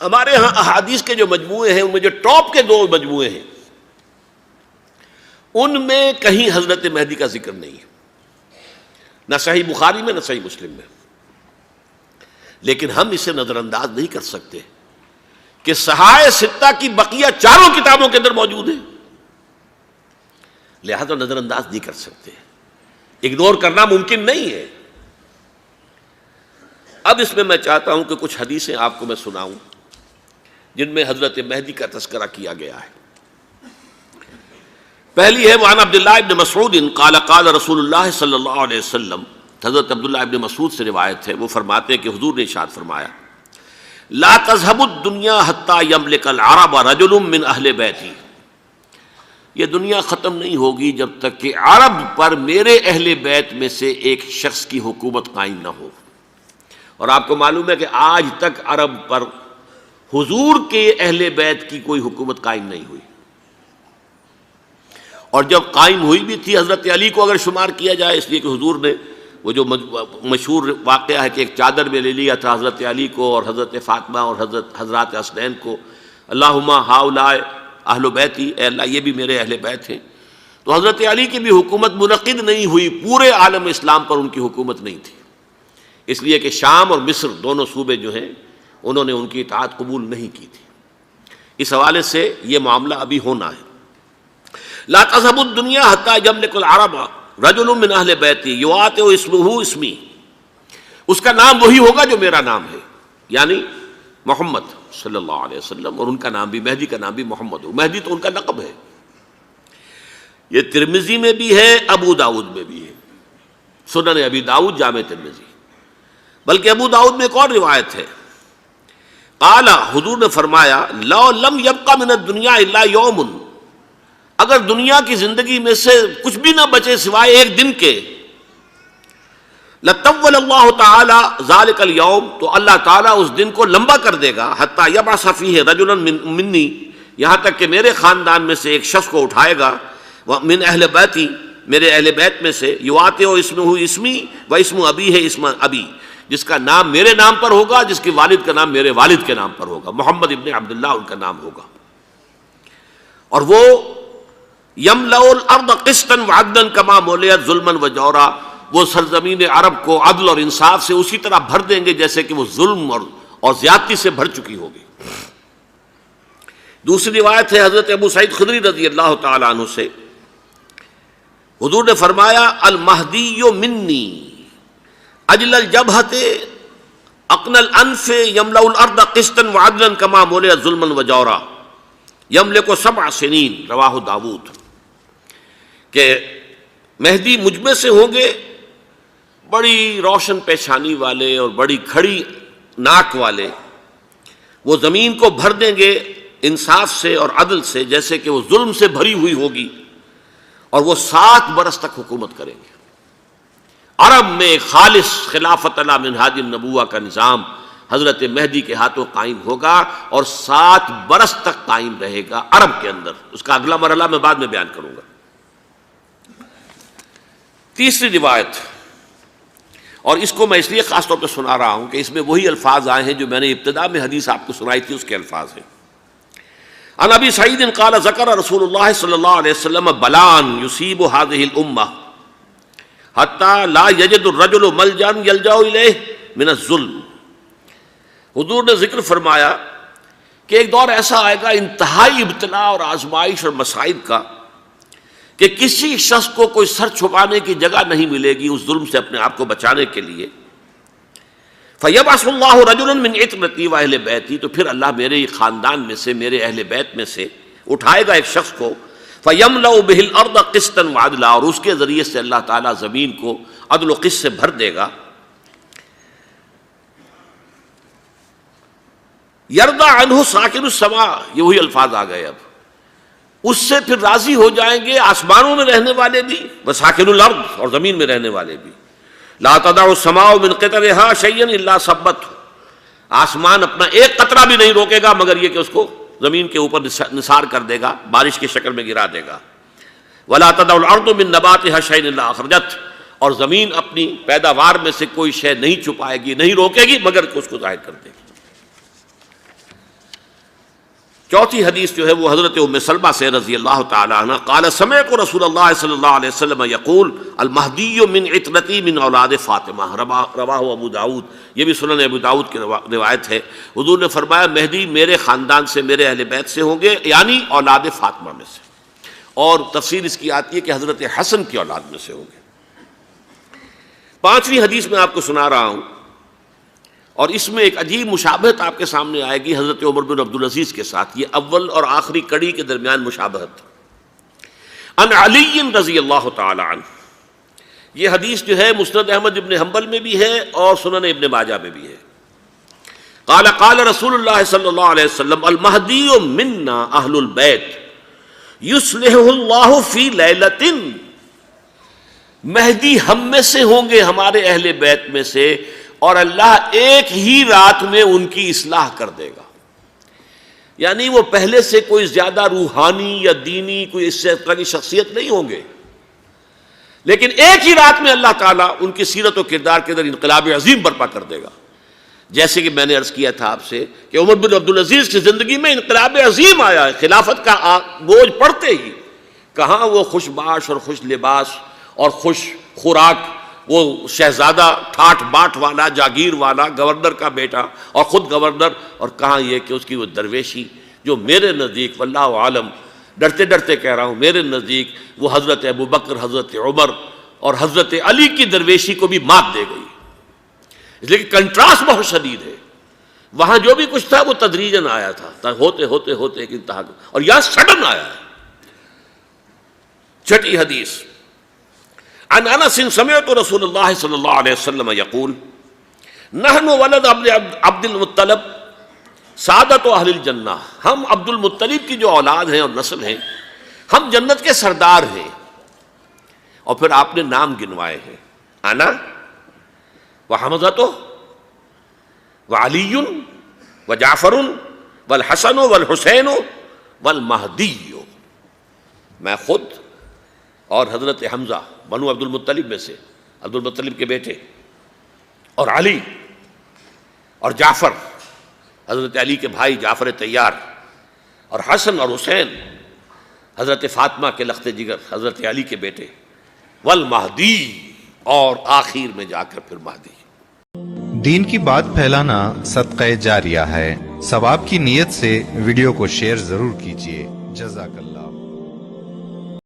ہمارے ہاں احادیث کے جو مجموعے ہیں ان میں جو ٹاپ کے 2 مجموعے ہیں ان میں کہیں حضرت مہدی کا ذکر نہیں ہے، نہ صحیح بخاری میں نہ صحیح مسلم میں، لیکن ہم اسے نظر انداز نہیں کر سکتے کہ صحائح ستہ کی بقیہ 4 کتابوں کے اندر موجود ہے، لہذا نظر انداز نہیں کر سکتے، اگنور کرنا ممکن نہیں ہے۔ اب اس میں چاہتا ہوں کہ کچھ حدیثیں آپ کو میں سناؤں جن میں حضرت مہدی کا تذکرہ کیا گیا ہے۔ پہلی ہے وعن عبداللہ ابن مسعود قال قال رسول اللہ صلی اللہ علیہ وسلم، حضرت عبداللہ ابن مسعود سے روایت ہے، وہ فرماتے ہیں کہ حضور نے ارشاد فرمایا لا تذهب الدنيا حتى يملك العرب رجل من اہل بیتی، یہ دنیا ختم نہیں ہوگی جب تک کہ عرب پر میرے اہل بیت میں سے ایک شخص کی حکومت قائم نہ ہو۔ اور آپ کو معلوم ہے کہ آج تک عرب پر حضور کے اہل بیت کی کوئی حکومت قائم نہیں ہوئی، اور جب قائم ہوئی بھی تھی حضرت علی کو اگر شمار کیا جائے، اس لیے کہ حضور نے وہ جو مشہور واقعہ ہے کہ ایک چادر میں لے لیا تھا حضرت علی کو اور حضرت فاطمہ اور حضرات حسنین کو، اللہم ہؤلاء اہل بیتی، اے اللہ یہ بھی میرے اہل بیت ہیں، تو حضرت علی کی بھی حکومت منعقد نہیں ہوئی، پورے عالم اسلام پر ان کی حکومت نہیں تھی، اس لیے کہ شام اور مصر دونوں صوبے جو ہیں انہوں نے ان کی اطاعت قبول نہیں کی تھی۔ اس حوالے سے یہ معاملہ ابھی ہونا ہے۔ لا تذهب الدنيا حتى يملك العرب رجل من اہل بیتی یواطئ اسمہ اسمی، اس کا نام وہی ہوگا جو میرا نام ہے، یعنی محمد صلی اللہ علیہ وسلم، اور ان کا نام بھی مہدی کا نام بھی محمد ہو، مہدی تو ان کا لقب ہے۔ یہ ترمذی میں بھی ہے، ابو داؤد میں بھی ہے، سنن ابی داؤد جامع ترمذی، بلکہ ابو داؤد میں ایک اور روایت ہے، قال حضور نے فرمایا لو لم يبق من الدنيا الا يوم، اگر دنیا کی زندگی میں سے کچھ بھی نہ بچے سوائے ایک دن کے، لطول اللہ تعالی ذلک اليوم، تو اللہ تعالیٰ اس دن کو لمبا کر دے گا، حتی یبعث فیہ رجلا منی، یہاں تک کہ میرے خاندان میں سے ایک شخص کو اٹھائے گا، من اہل بیتی، میرے اہل بیت میں سے، یواطئ اسمہ اسمی و اسم ابی ہے اسم ابی، جس کا نام میرے نام پر ہوگا، جس کے والد کا نام میرے والد کے نام پر ہوگا، محمد ابن عبداللہ ان کا نام ہوگا، اور وہ یملأ الارض قسطا وعدلا کما ملئت ظلما وجورا، وہ سرزمین عرب کو عدل اور انصاف سے اسی طرح بھر دیں گے جیسے کہ وہ ظلم اور زیادتی سے بھر چکی ہوگی۔ دوسری روایت ہے حضرت ابو سعید خدری رضی اللہ تعالی عنہ سے، حضور نے فرمایا المہدی منی اجل الجبہۃ اقن الانف یملأ الارض قسطا وعدلا کما ملئت ظلما وجورا یملک 7 سنین، رواہ داود، کہ مہدی مجھ میں سے ہوں گے بڑی روشن پیشانی والے اور بڑی کھڑی ناک والے، وہ زمین کو بھر دیں گے انصاف سے اور عدل سے جیسے کہ وہ ظلم سے بھری ہوئی ہوگی، اور وہ 7 برس تک حکومت کریں گے۔ عرب میں خالص خلافت علی منہاج النبوہ کا نظام حضرت مہدی کے ہاتھوں قائم ہوگا، اور 7 برس تک قائم رہے گا عرب کے اندر، اس کا اگلا مرحلہ میں بعد میں بیان کروں گا۔ تیسری روایت، اور اس کو میں اس لیے خاص طور پہ سنا رہا ہوں کہ اس میں وہی الفاظ آئے ہیں جو میں نے ابتدا میں حدیث آپ کو سنائی تھی، اس کے الفاظ ہیں۔ عن ابی سعید قال ذکر رسول اللہ صلی اللہ علیہ وسلم بلان یصیب هذه الامہ حتی لا یجد الرجل ملجا یلجا الیہ من الظلم، حضور نے ذکر فرمایا کہ ایک دور ایسا آئے گا انتہائی ابتلاء اور آزمائش اور مصائب کا کہ کسی شخص کو کوئی سر چھپانے کی جگہ نہیں ملے گی اس ظلم سے اپنے آپ کو بچانے کے لیے۔ فَيَبْعَثُ اللَّهُ رَجُلًا مِّنْ عِتْرَتِي وَأَهْلِ بَيْتِي، تو پھر اللہ میرے ہی خاندان میں سے، میرے اہل بیت میں سے اٹھائے گا ایک شخص کو، فَيَمْلَأُ بِهِ الْأَرْضَ قِسْطًا وَعَدْلًا، اور اس کے ذریعے سے اللہ تعالیٰ زمین کو عدل و قسط سے بھر دے گا۔ یرضى عنہ ساکن السماء، یہ وہی الفاظ آ گئے، اب اس سے پھر راضی ہو جائیں گے آسمانوں میں رہنے والے بھی، وساکن الارض، اور زمین میں رہنے والے بھی۔ لا تدع السماء من قطرها شيئا الا ثبته، آسمان اپنا ایک قطرہ بھی نہیں روکے گا مگر یہ کہ اس کو زمین کے اوپر نثار کر دے گا، بارش کی شکل میں گرا دے گا۔ ولا تدع الارض من نباتها شيئا الا اخرجته، اور زمین اپنی پیداوار میں سے کوئی شے نہیں چھپائے گی، نہیں روکے گی مگر کہ اس کو ظاہر کر دے گی۔ چوتھی حدیث جو ہے وہ حضرت ام سلمہ سے رضی اللہ تعالی عنہ قال سمعت رسول اللہ صلی اللہ علیہ وسلم یقول المہدی من عترتی من اولاد فاطمہ، رواہ ابو داؤد، یہ بھی سنن ابو داؤد کی روایت ہے۔ حضور نے فرمایا مہدی میرے خاندان سے، میرے اہل بیت سے ہوں گے، یعنی اولاد فاطمہ میں سے، اور تفسیر اس کی آتی ہے کہ حضرت حسن کی اولاد میں سے ہوں گے۔ پانچویں حدیث میں آپ کو سنا رہا ہوں، اور اس میں ایک عجیب مشابہت آپ کے سامنے آئے گی حضرت عمر بن عبدالعزیز کے ساتھ، یہ اول اور آخری کڑی کے درمیان مشابہت۔ ان علی رضی اللہ تعالی عنہ، یہ حدیث جو ہے مسند احمد ابن حنبل میں بھی ہے اور سنن ابن ماجہ میں بھی ہے۔ قال قال رسول اللہ صلی اللہ علیہ وسلم المہدی منا اہل البیت یصلح اللہ فی لیلۃ، مہدی ہم میں سے ہوں گے، ہمارے اہل بیت میں سے، اور اللہ ایک ہی رات میں ان کی اصلاح کر دے گا۔ یعنی وہ پہلے سے کوئی زیادہ روحانی یا دینی کوئی اس سے طرح کی شخصیت نہیں ہوں گے، لیکن ایک ہی رات میں اللہ تعالیٰ ان کی سیرت و کردار کے اندر انقلاب عظیم برپا کر دے گا۔ جیسے کہ میں نے عرض کیا تھا آپ سے کہ عمر بن عبدالعزیز کی زندگی میں انقلاب عظیم آیا ہے، خلافت کا بوجھ پڑتے ہی کہاں وہ خوش باش اور خوش لباس اور خوش خوراک، وہ شہزادہ ٹھاٹ باٹ والا، جاگیر والا، گورنر کا بیٹا اور خود گورنر، اور کہاں یہ کہ اس کی وہ درویشی جو میرے نزدیک واللہ عالم، ڈرتے ڈرتے کہہ رہا ہوں، میرے نزدیک وہ حضرت ابو بکر، حضرت عمر اور حضرت علی کی درویشی کو بھی مات دے گئی، اس لیے کہ کنٹراسٹ بہت شدید ہے۔ وہاں جو بھی کچھ تھا وہ تدریجاً آیا تھا، ہوتے ہوتے ہوتے ایک انتہا، اور یہاں سڈن آیا ہے۔ چھٹی حدیث عن انس سمعت رسول اللہ صلی اللہ علیہ وسلم یقول نحن ولد عبد المطلب سعادت اہل الجنہ، ہم عبد المطلب کی جو اولاد ہیں اور نسل ہیں، ہم جنت کے سردار ہیں۔ اور پھر آپ نے نام گنوائے ہیں، انا وحمزۃ وعلی وجعفر والحسن والحسین والمہدی، میں خود اور حضرت حمزہ بنو عبد المطلب میں سے، عبد المطلب کے بیٹے، اور علی اور جعفر حضرت علی کے بھائی جعفر طیار، اور حسن اور حسین حضرت فاطمہ کے لخت جگر حضرت علی کے بیٹے، والمہدی، اور آخر میں جا کر پھر مہدی۔ دین کی بات پھیلانا صدقہ جاریہ ہے، ثواب کی نیت سے ویڈیو کو شیئر ضرور کیجیے۔ جزاک اللہ۔